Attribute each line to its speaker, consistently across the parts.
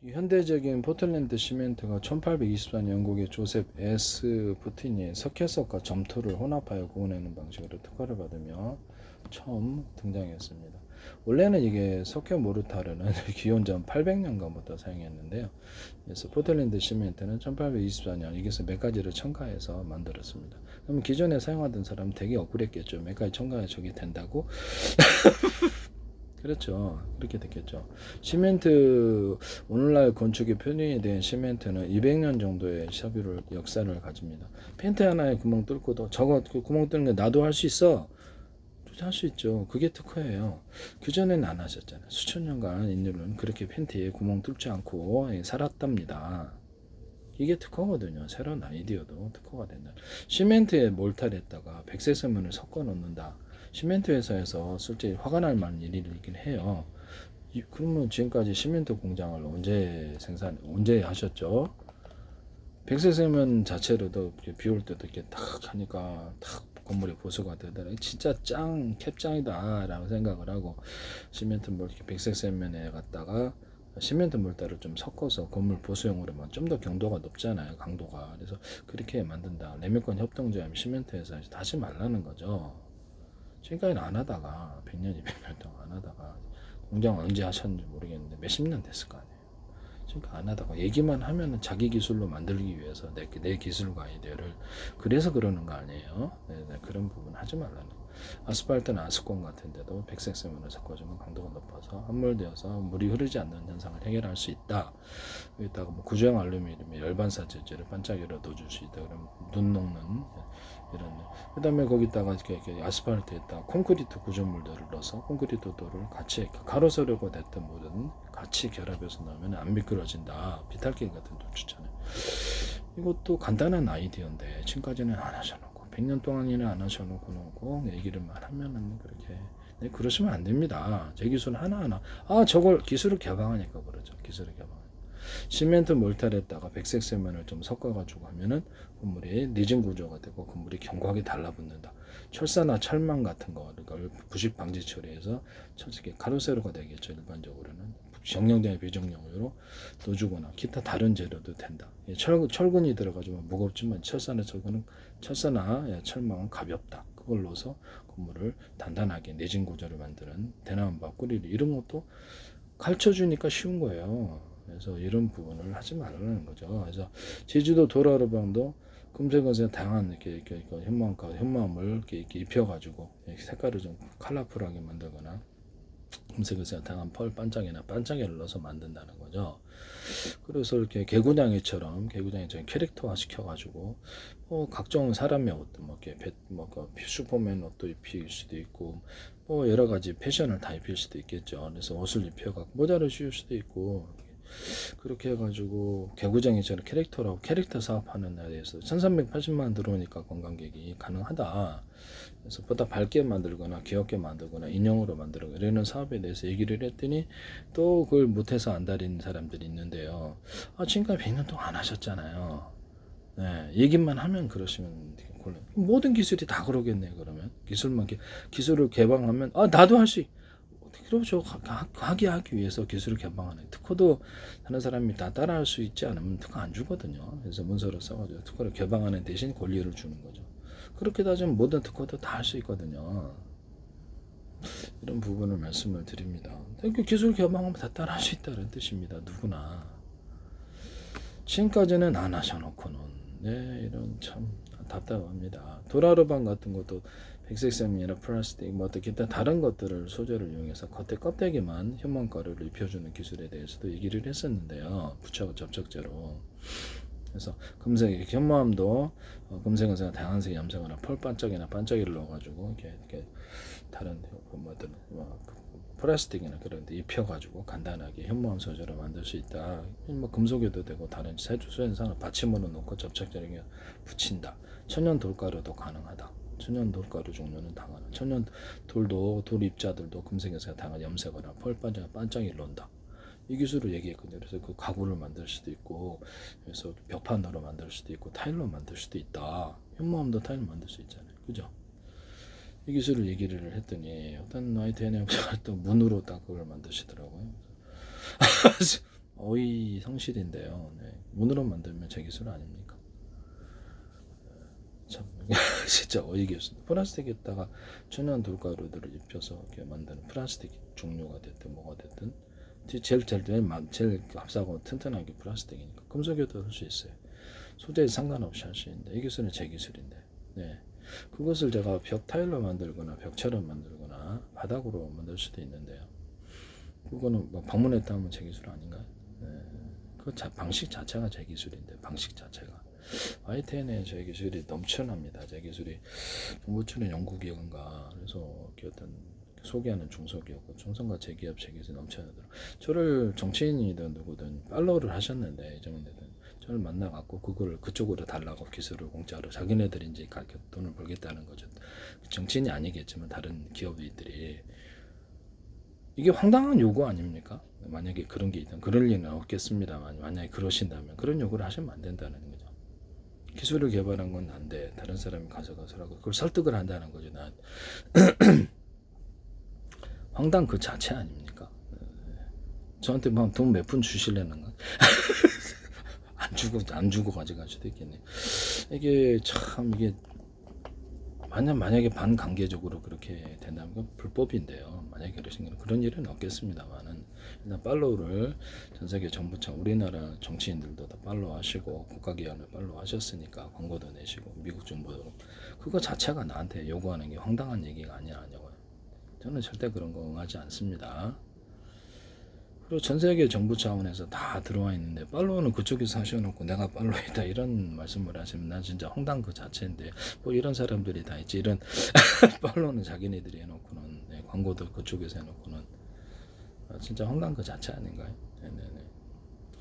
Speaker 1: 현대적인 포틀랜드 시멘트가 1824년 영국의 조셉 S. 푸틴이 석회석과 점토를 혼합하여 구워내는 방식으로 특허를 받으며 처음 등장했습니다. 원래는 이게 석회 모르타르는 기원전 800년경부터 사용했는데요. 그래서 포틀랜드 시멘트는 1824년 여기서 몇 가지를 첨가해서 만들었습니다. 그럼 기존에 사용하던 사람은 되게 억울했겠죠. 몇 가지 첨가해 저게 된다고? 그렇죠. 그렇게 됐겠죠. 시멘트, 오늘날 건축의 편의에 대한 시멘트는 200년 정도의 역사를 가집니다. 펜트 하나에 구멍 뚫고도 저거 그 구멍 뚫는 게 나도 할 수 있어. 할 수 있죠. 그게 특허예요. 그전에는 안 하셨잖아요. 수천 년간 인류는 그렇게 펜트에 구멍 뚫지 않고 살았답니다. 이게 특허거든요. 새로운 아이디어도 특허가 된다. 시멘트에 몰탈했다가 백색 세면을 섞어 놓는다. 시멘트 회사에서 실제 화가 날 만한 일이긴 해요. 그러면 지금까지 시멘트 공장을 언제 하셨죠? 백색 세면 자체로도 비 올 때도 이렇게 탁 하니까 탁 건물이 보수가 되더라. 진짜 캡짱이다 라고 생각을 하고 시멘트 이렇게 백색 세면에 갖다가 시멘트 물때를 좀 섞어서 건물 보수용으로만 좀 더 경도가 높잖아요. 강도가. 그래서 그렇게 만든다. 레미권 협동조합 시멘트에서 다시 말라는 거죠. 지금까지는 안 하다가 100년, 200년 동안 안 하다가 공장 언제 하셨는지 모르겠는데 몇십 년 됐을 거 아니에요. 지금까지 안 하다가 얘기만 하면은 자기 기술로 만들기 위해서 내 기술과 아이디어를 그래서 그러는 거 아니에요. 네, 그런 부분 하지 말라는. 아스팔트나 아스콘 같은 데도 백색 세면을 섞어주면 강도가 높아서 함몰되어서 물이 흐르지 않는 현상을 해결할 수 있다. 여기다가 뭐 구조형 알루미늄의 열반사 재질을 반짝이로 넣어줄 수 있다. 그럼 눈 녹는 이런. 그다음에 거기다가 이렇게 아스팔트에다 콘크리트 구조물들을 넣어서 콘크리트 도를 같이 가로세로가 됐던 모든 같이 결합해서 넣으면 안 미끄러진다. 비탈길 같은 도 추천해. 이것도 간단한 아이디어인데 지금까지는 안 하셔놓고 100년 동안이나 안 하셔놓고 놓고 얘기를만 하면은 그렇게 네, 그러시면 안 됩니다. 제 기술 하나하나 저걸 기술을 개방하니까 그러죠. 기술을 개방. 시멘트 몰탈에다가 백색 세면을 좀 섞어가지고 하면은 건물이 니진 구조가 되고 건물이 견고하게 달라붙는다. 철사나 철망 같은 거를 부식 방지 처리해서 철식이 가로세로가 되겠죠. 일반적으로는 정형적인 비정형으로 넣어주거나 기타 다른 재료도 된다. 철근이 들어가지고 무겁지만 철사나 철망은 가볍다. 그걸 넣어서 건물을 단단하게 내진 구조를 만드는 대나무밥 꾸리리 이런 것도 가르쳐 주니까 쉬운 거예요. 그래서 이런 부분을 하지 말라는 거죠. 그래서 제주도 도라르방도 금색에서 다양한 이렇게 현무암을 이렇게 입혀가지고 색깔을 좀 컬러풀하게 만들거나 금색에서 다양한 펄 반짝이를 넣어서 만든다는 거죠. 그래서 이렇게 개구장이처럼 캐릭터화 시켜가지고 각종 사람의 옷, 슈퍼맨 옷도 입힐 수도 있고 여러 가지 패션을 다 입힐 수도 있겠죠. 그래서 옷을 입혀갖고 모자를 씌울 수도 있고 그렇게 해가지고 개구쟁이처럼 캐릭터 사업하는 데에서 1380만 들어오니까 관광객이 가능하다. 그래서 보다 밝게 만들거나 귀엽게 만들거나 인형으로 만들거나 이런 사업에 대해서 얘기를 했더니 또 그걸 못해서 안달인 사람들이 있는데요. 지금까지 100년 동안 안 하셨잖아요. 네, 얘기만 하면 그러시면 모든 기술이 다 그러겠네요. 그러면 기술을 개방하면 나도 할 수 있. 그렇죠. 하기 위해서 기술을 개방하는 특허도 다른 사람이 다 따라할 수 있지 않으면 특허 안 주거든요. 그래서 문서를 써가지고 특허를 개방하는 대신 권리를 주는 거죠. 그렇게 따지면 모든 특허도 다 할 수 있거든요. 이런 부분을 말씀을 드립니다. 기술 개방하면 다 따라할 수 있다는 뜻입니다. 누구나. 지금까지는 안 하셔놓고는 이런 참 답답합니다. 도라르방 같은 것도 백색 세면이나 플라스틱 기타 다른 것들을 소재를 이용해서 겉에 껍데기만 현무암가루를 입혀주는 기술에 대해서도 얘기를 했었는데요. 부착 접착제로. 그래서 금색 현무암도 금색은 다양한 색 염색이나 펄 반짝이를 넣어가지고 이렇게 다른 플라스틱이나 그런 데 입혀가지고 간단하게 현무암 소재로 만들 수 있다. 금속에도 되고 다른 세조 현상을 받침으로 놓고 접착제를 붙인다. 천연 돌가루도 가능하다. 천연 돌가루 종류는 다 가능. 천연 돌 입자들도 금색에서 다양한 염색거나 펄 반짝이를 넣는다. 이 기술을 얘기했거든요. 그래서 그 가구를 만들 수도 있고, 그래서 벽판으로 만들 수도 있고, 타일로 만들 수도 있다. 현무암도 타일 만들 수 있잖아요. 그죠? 이 기술을 얘기를 했더니 어떤 IT 해내업자가 또 문으로 딱 그걸 만드시더라고요. 어이 성실인데요. 네. 문으로 만들면 제 기술 아닙니까? 참 진짜 어이가 없습니다. 플라스틱에다가 천연 돌가루들을 입혀서 이렇게 만드는 플라스틱 종류가 됐든 뭐가 됐든 제일 값싸고 튼튼하게 플라스틱이니까 금속에도 할 수 있어요. 소재에 상관없이 할 수 있는데 이 기술은 제 기술인데 네. 그것을 제가 벽 타일로 만들거나 벽처럼 만들거나 바닥으로 만들 수도 있는데요. 그거는 뭐 방문했다 하면 제 기술 아닌가요? 네. 그 방식 자체가 제 기술인데 방식 자체가 YTN에 제 기술이 넘쳐납니다. 제 기술이 정부출연 연구기관가 그래서 어떤 소개하는 중소기업과 중성과 제기업 제 기술이 넘쳐나더라고요. 저를 정치인이든 누구든 팔로우를 하셨는데 이정도든 저를 만나갖고 그거를 그쪽으로 달라고 기술을 공짜로 자기네들이 이제 돈을 벌겠다는 거죠. 정치인이 아니겠지만 다른 기업들이 이게 황당한 요구 아닙니까? 만약에 그런 게 있다면 그럴 리는 없겠습니다만 만약에 그러신다면 그런 요구를 하시면 안 된다는 거죠. 기술을 개발한 건 난데 다른 사람이 가져가서라고 그걸 설득을 한다는 거죠. 난 황당 그 자체 아닙니까? 저한테 막 돈 몇 푼 주실래는 거? 안 주고 가져갈 수도 있겠네. 이게 참 이게 만약에 반강제적으로 그렇게 된다면 그건 불법인데요. 만약에 그러신 건 그런 일은 없겠습니다만은 일단 팔로우를 전 세계 정부청 우리나라 정치인들도 다 팔로우하시고 국가기관을 팔로우하셨으니까 광고도 내시고 미국 정부도 그거 자체가 나한테 요구하는 게 황당한 얘기가 아니냐고요. 저는 절대 그런 거 응하지 않습니다. 그리고 전 세계 정부 차원에서 다 들어와 있는데 팔로우는 그쪽에서 하셔놓고 내가 팔로우이다 이런 말씀을 하시면 난 진짜 황당 그 자체인데 뭐 이런 사람들이 다 있지 이런 팔로우는 자기네들이 해놓고는 네, 광고도 그쪽에서 해놓고는 진짜 황당 그 자체 아닌가요? 네네네.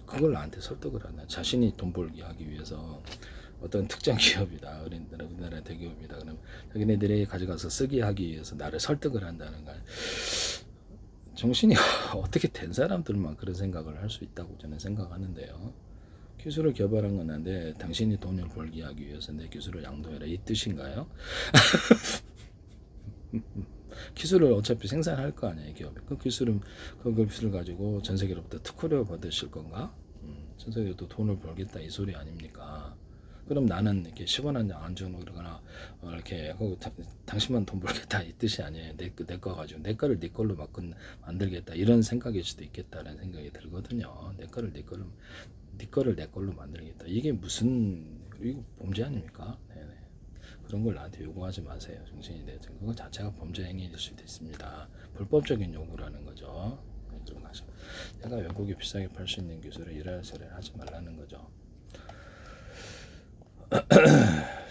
Speaker 1: 그걸 나한테 설득을 한다. 자신이 돈 벌기 하기 위해서 어떤 특정 기업이다 우리나라 대기업이다 그러면 자기네들이 가져가서 쓰기 하기 위해서 나를 설득을 한다는 거야. 정신이 어떻게 된 사람들만 그런 생각을 할 수 있다고 저는 생각하는데요. 기술을 개발한 건 한데 당신이 돈을 벌기 하기 위해서 내 기술을 양도해라 이 뜻인가요? 기술을 어차피 생산할 거 아니에요 기업이. 그 기술을 가지고 전 세계로부터 특허료 받으실 건가? 전 세계로 돈을 벌겠다 이 소리 아닙니까? 그럼 나는 이렇게 10원 한 장 안 주고 그러거나 이렇게 당신만 돈 벌겠다 이 뜻이 아니에요. 내 거 가지고 내 거를 네 걸로 만들겠다 이런 생각일 수도 있겠다는 생각이 들거든요. 내 거를 네 거를 내 걸로 만들겠다 이게 무슨 이거 범죄 아닙니까? 네네. 그런 걸 나한테 요구하지 마세요. 정신이 대해서 그거 자체가 범죄 행위일 수도 있습니다. 불법적인 요구라는 거죠. 그런 거죠. 내가 외국에 비싸게 팔 수 있는 기술을 이래저래 하지 말라는 거죠.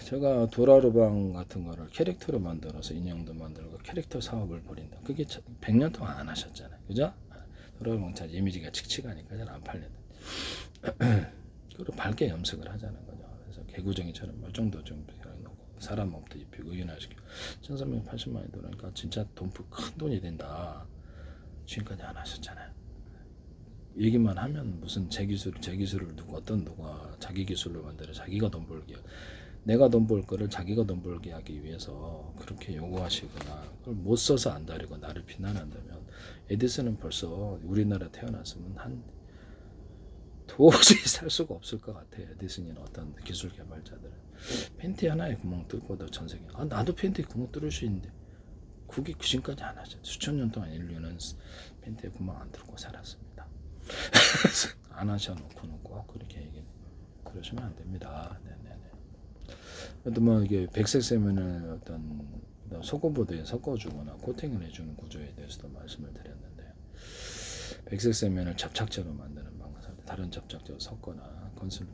Speaker 1: 제가 도라르방 같은 거를 캐릭터로 만들어서 인형도 만들고 캐릭터 사업을 벌인다. 그게 100년 동안 안 하셨잖아요. 그죠? 도라르방 자 이미지가 칙칙하니까 잘 안 팔린다. 그리고 밝게 염색을 하자는 거죠. 그래서 개구쟁이처럼 멀정도 좀 해놓고 사람 몸도 입히고 의인화시키고 1380만 원이 들어오니까 진짜 큰 돈이 된다. 지금까지 안 하셨잖아요. 얘기만 하면 무슨 제 기술을 누가 자기 기술로 만들어 자기가 돈 벌게 내가 돈 벌 거를 자기가 돈 벌게 하기 위해서 그렇게 요구하시거나 그걸 못 써서 안다리고 나를 비난한다면 에디슨은 벌써 우리나라 태어났으면 도저히 살 수가 없을 것 같아요. 에디슨이나 어떤 기술 개발자들은 팬티 하나에 구멍 뚫고도 전 세계 나도 팬티에 구멍 뚫을 수 있는데 그게 지금까지 안 하죠. 수천 년 동안 인류는 팬티에 구멍 안 뚫고 살았습니다. 안 하셔놓고 그렇게 얘기 그러시면 안 됩니다. 네네네. 그래도 뭐 이게 백색 세면을 어떤 속옷보드에 섞어주거나 코팅을 해주는 구조에 대해서도 말씀을 드렸는데 백색 세면을 접착제로 만드는 방법 다른 접착제로 섞거나 건축